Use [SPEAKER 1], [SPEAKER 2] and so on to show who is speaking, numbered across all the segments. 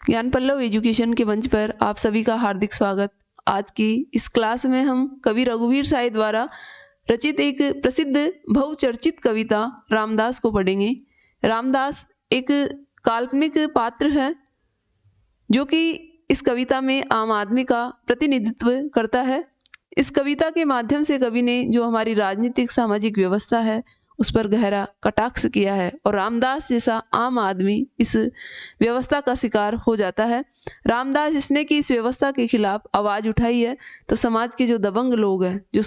[SPEAKER 1] ज्ञान पल्लव एजुकेशन के मंच पर आप सभी का हार्दिक स्वागत। आज की इस क्लास में हम कवि रघुवीर साय द्वारा रचित एक प्रसिद्ध बहुचर्चित कविता रामदास को पढ़ेंगे। रामदास एक काल्पनिक पात्र है जो कि इस कविता में आम आदमी का प्रतिनिधित्व करता है। इस कविता के माध्यम से कवि ने जो हमारी राजनीतिक सामाजिक व्यवस्था है उस पर गहरा कटाक्ष किया है और रामदास जैसा आम आदमी इस व्यवस्था का शिकार हो जाता है। रामदास जिसने कि इस व्यवस्था के खिलाफ आवाज़ उठाई है, तो समाज के जो दबंग लोग हैं, जो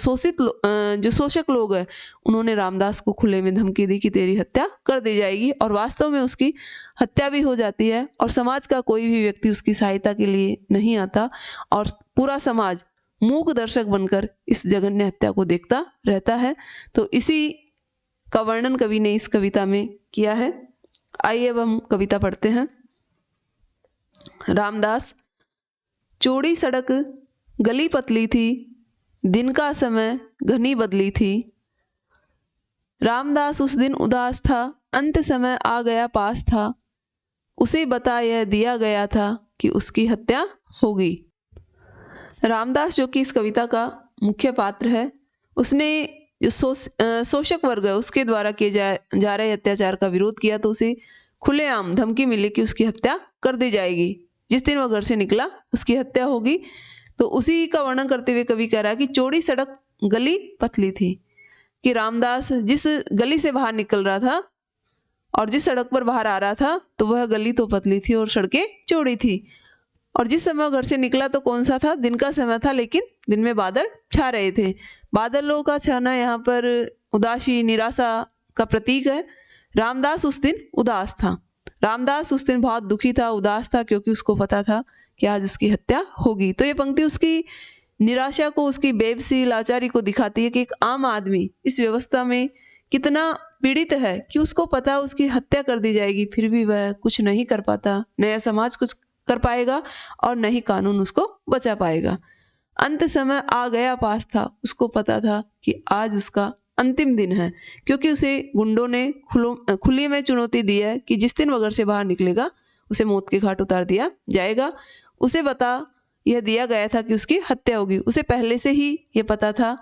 [SPEAKER 1] शोषक लोग हैं, उन्होंने रामदास को खुले में धमकी दी कि तेरी हत्या कर दी जाएगी और वास्तव में उसकी हत्या भी हो जाती है और समाज का कोई भी व्यक्ति उसकी सहायता के लिए नहीं आता और पूरा समाज मूक दर्शक बनकर इस जघन्य हत्या को देखता रहता है। तो इसी का वर्णन कवि ने इस कविता में किया है। आइए अब हम कविता पढ़ते हैं। रामदास। चौड़ी सड़क गली पतली थी, दिन का समय घनी बदली थी। रामदास उस दिन उदास था, अंत समय आ गया पास था। उसे बता यह दिया गया था कि उसकी हत्या होगी। रामदास जो कि इस कविता का मुख्य पात्र है, उसने जो शोषक वर्ग है उसके द्वारा किए जा रहे अत्याचार का विरोध किया, तो उसे खुलेआम धमकी मिली कि उसकी हत्या कर दी जाएगी। जिस दिन वह घर से निकला उसकी हत्या होगी। तो उसी का वर्णन करते हुए कवि कह रहा है कि चौड़ी सड़क गली पतली थी, कि रामदास जिस गली से बाहर निकल रहा था और जिस सड़क पर बाहर आ रहा था तो वह गली तो पतली थी और सड़कें चौड़ी थी। और जिस समय घर से निकला तो कौन सा था? दिन का समय था, लेकिन दिन में बादल छा रहे थे। बादलों का छाना यहाँ पर उदासी निराशा का प्रतीक है। रामदास उस दिन उदास था। रामदास उस दिन बहुत दुखी था, उदास था, क्योंकि उसको पता था कि आज उसकी हत्या होगी। तो ये पंक्ति उसकी निराशा को, उसकी बेबसी लाचारी को दिखाती है कि एक आम आदमी इस व्यवस्था में कितना पीड़ित है कि उसको पता है उसकी हत्या कर दी जाएगी, फिर भी वह कुछ नहीं कर पाता। नया समाज कुछ कर पाएगा और नहीं कानून उसको बचा पाएगा। अंत समय आ गया पास था। उसको पता था कि आज उसका अंतिम दिन है, क्योंकि उसे गुंडों ने खुली में चुनौती दी है कि जिस दिन वह घर से बाहर निकलेगा उसे मौत के घाट उतार दिया जाएगा। उसे बता यह दिया गया था कि उसकी हत्या होगी। उसे पहले से ही यह पता था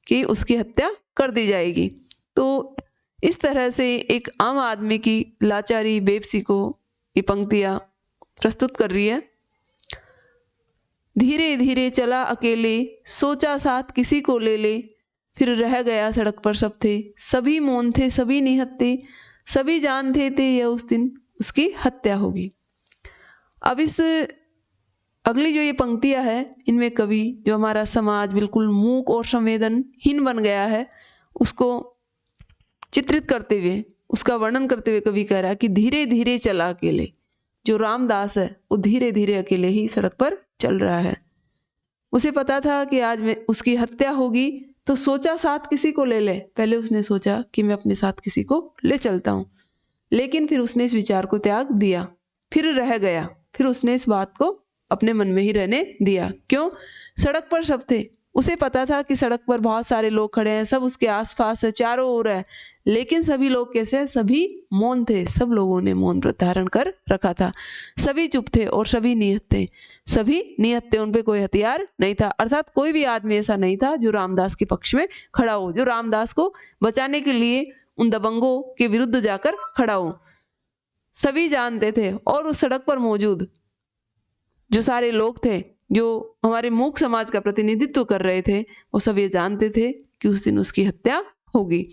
[SPEAKER 1] कि उसकी हत्या कर दी जाएगी। तो इस तरह से एक आम आदमी की लाचारी बेबसी को ये पंक्तियां प्रस्तुत कर रही है। धीरे धीरे चला अकेले, सोचा साथ किसी को ले ले, फिर रह गया सड़क पर सब थे, सभी मौन थे, सभी निहत्थे, सभी जानते थे यह उस दिन उसकी हत्या होगी। अब इस अगली जो ये पंक्तियां है, इनमें कवि जो हमारा समाज बिल्कुल मूक और संवेदनहीन बन गया है उसको चित्रित करते हुए, उसका वर्णन करते हुए कवि कह रहा है कि धीरे धीरे चला अकेले। जो रामदास है वो धीरे धीरे अकेले ही सड़क पर चल रहा है। उसे पता था कि आज में उसकी हत्या होगी, तो सोचा साथ किसी को ले ले। पहले उसने सोचा कि मैं अपने साथ किसी को ले चलता हूँ, लेकिन फिर उसने इस विचार को त्याग दिया, फिर रह गया, फिर उसने इस बात को अपने मन में ही रहने दिया। क्यों? सड़क पर सब थे। उसे पता था कि सड़क पर बहुत सारे लोग खड़े हैं, सब उसके आसपास है, चारों ओर है, लेकिन सभी लोग कैसे हैं? सभी मौन थे। सब लोगों ने मौन व्रत धारण कर रखा था। सभी चुप थे और सभी नियत थे। सभी नियत थे, उन पे कोई हथियार नहीं था। अर्थात कोई भी आदमी ऐसा नहीं था जो रामदास के पक्ष में खड़ा हो, जो रामदास को बचाने के लिए उन दबंगों के विरुद्ध जाकर खड़ा हो। सभी जानते थे और उस सड़क पर मौजूद जो सारे लोग थे, जो हमारे मूक समाज का प्रतिनिधित्व कर रहे थे, वो सब ये जानते थे कि उस दिन उसकी हत्या होगी।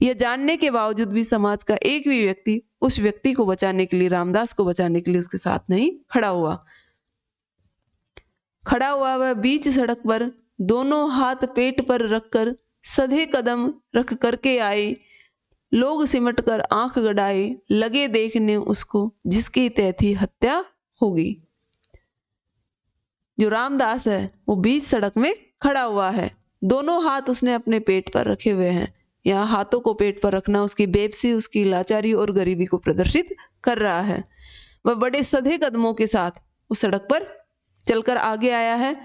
[SPEAKER 1] यह जानने के बावजूद भी समाज का एक भी व्यक्ति उस व्यक्ति को बचाने के लिए, रामदास को बचाने के लिए उसके साथ नहीं खड़ा हुआ। खड़ा हुआ वह बीच सड़क पर, दोनों हाथ पेट पर रखकर सधे कदम रख करके आए। लोग सिमट कर आंख गड़ाए, लगे देखने उसको जिसकी तय थी हत्या होगी। जो रामदास है वो बीच सड़क में खड़ा हुआ है, दोनों हाथ उसने अपने पेट पर रखे हुए हैं। यहाँ हाथों को पेट पर रखना उसकी बेबसी, उसकी लाचारी और गरीबी को प्रदर्शित कर रहा है। वह बड़े सधे कदमों के साथ उस सड़क पर चलकर आगे आया है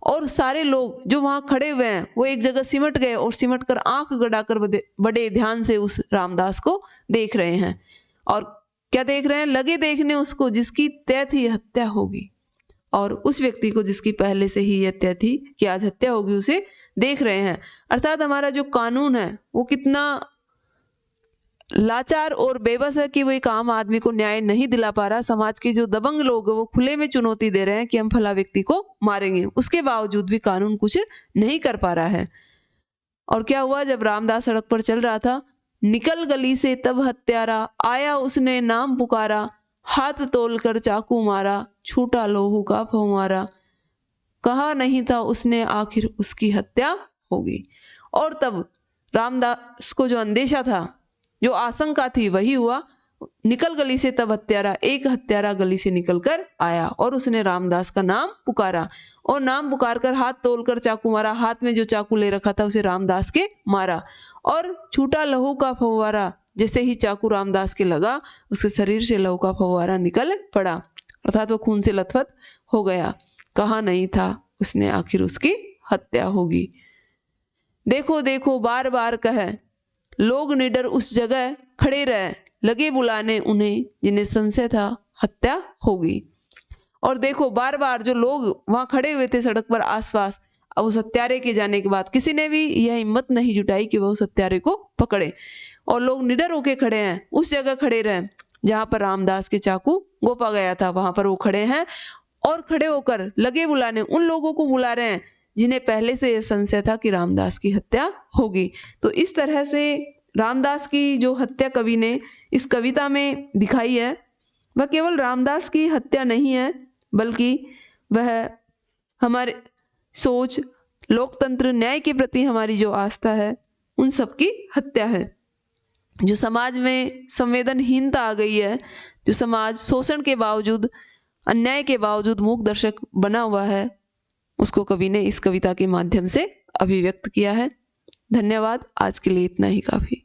[SPEAKER 1] और सारे लोग जो वहाँ खड़े हुए हैं वो एक जगह सिमट गए और सिमट कर आंख गड़ाकर बड़े ध्यान से उस रामदास को देख रहे हैं। और क्या देख रहे हैं? लगे देखने उसको जिसकी तय थी हत्या होगी, और उस व्यक्ति को जिसकी पहले से ही यह तय थी कि आज हत्या होगी उसे देख रहे हैं। अर्थात हमारा जो कानून है वो कितना लाचार और बेबस है कि वो एक आम आदमी को न्याय नहीं दिला पा रहा। समाज के जो दबंग लोग हैं वो खुले में चुनौती दे रहे हैं कि हम फला व्यक्ति को मारेंगे, उसके बावजूद भी कानून कुछ नहीं कर पा रहा है। और क्या हुआ, जब रामदास सड़क पर चल रहा था, निकल गली से तब हत्यारा, आया उसने नाम पुकारा, हाथ तोल कर चाकू मारा, छूटा लोहू का फव्वारा, कहा नहीं था उसने आखिर उसकी हत्या होगी। और तब रामदास को जो अंदेशा था, जो आशंका थी, वही हुआ। निकल गली से तब हत्यारा, एक हत्यारा गली से निकलकर आया और उसने रामदास का नाम पुकारा, और नाम पुकार कर हाथ तोलकर चाकू मारा। हाथ में जो चाकू ले रखा था उसे रामदास के मारा, और छूटा लहू का फव्वारा, जैसे ही चाकू रामदास के लगा उसके शरीर से लहू का फव्वारा निकल पड़ा, अर्थात वो खून से लथपथ हो गया। कहा नहीं था उसने आखिर उसकी हत्या होगी। देखो देखो बार बार कहे, लोग निडर उस जगह खड़े रहे, लगे बुलाने उन्हें जिन्हें संशय था हत्या होगी। और देखो बार बार जो लोग वहां खड़े हुए थे सड़क पर आसपास, अब उस हत्यारे के जाने के बाद किसी ने भी यह हिम्मत नहीं जुटाई कि वह उस हत्यारे को पकड़े, और लोग निडर होके खड़े हैं, उस जगह खड़े रहे जहां पर रामदास के चाकू गोपा गया था, वहां पर वो खड़े हैं और खड़े होकर लगे बुलाने उन लोगों को बुला रहे हैं जिन्हें पहले से यह संशय था कि रामदास की हत्या होगी। तो इस तरह से रामदास की जो हत्या कवि ने इस कविता में दिखाई है, वह केवल रामदास की हत्या नहीं है, बल्कि वह हमारे सोच, लोकतंत्र, न्याय के प्रति हमारी जो आस्था है, उन सब की हत्या है। जो समाज में संवेदनहीनता आ गई है, जो समाज शोषण के बावजूद, अन्याय के बावजूद मूक दर्शक बना हुआ है, उसको कवि ने इस कविता के माध्यम से अभिव्यक्त किया है। धन्यवाद। आज के लिए इतना ही काफ़ी।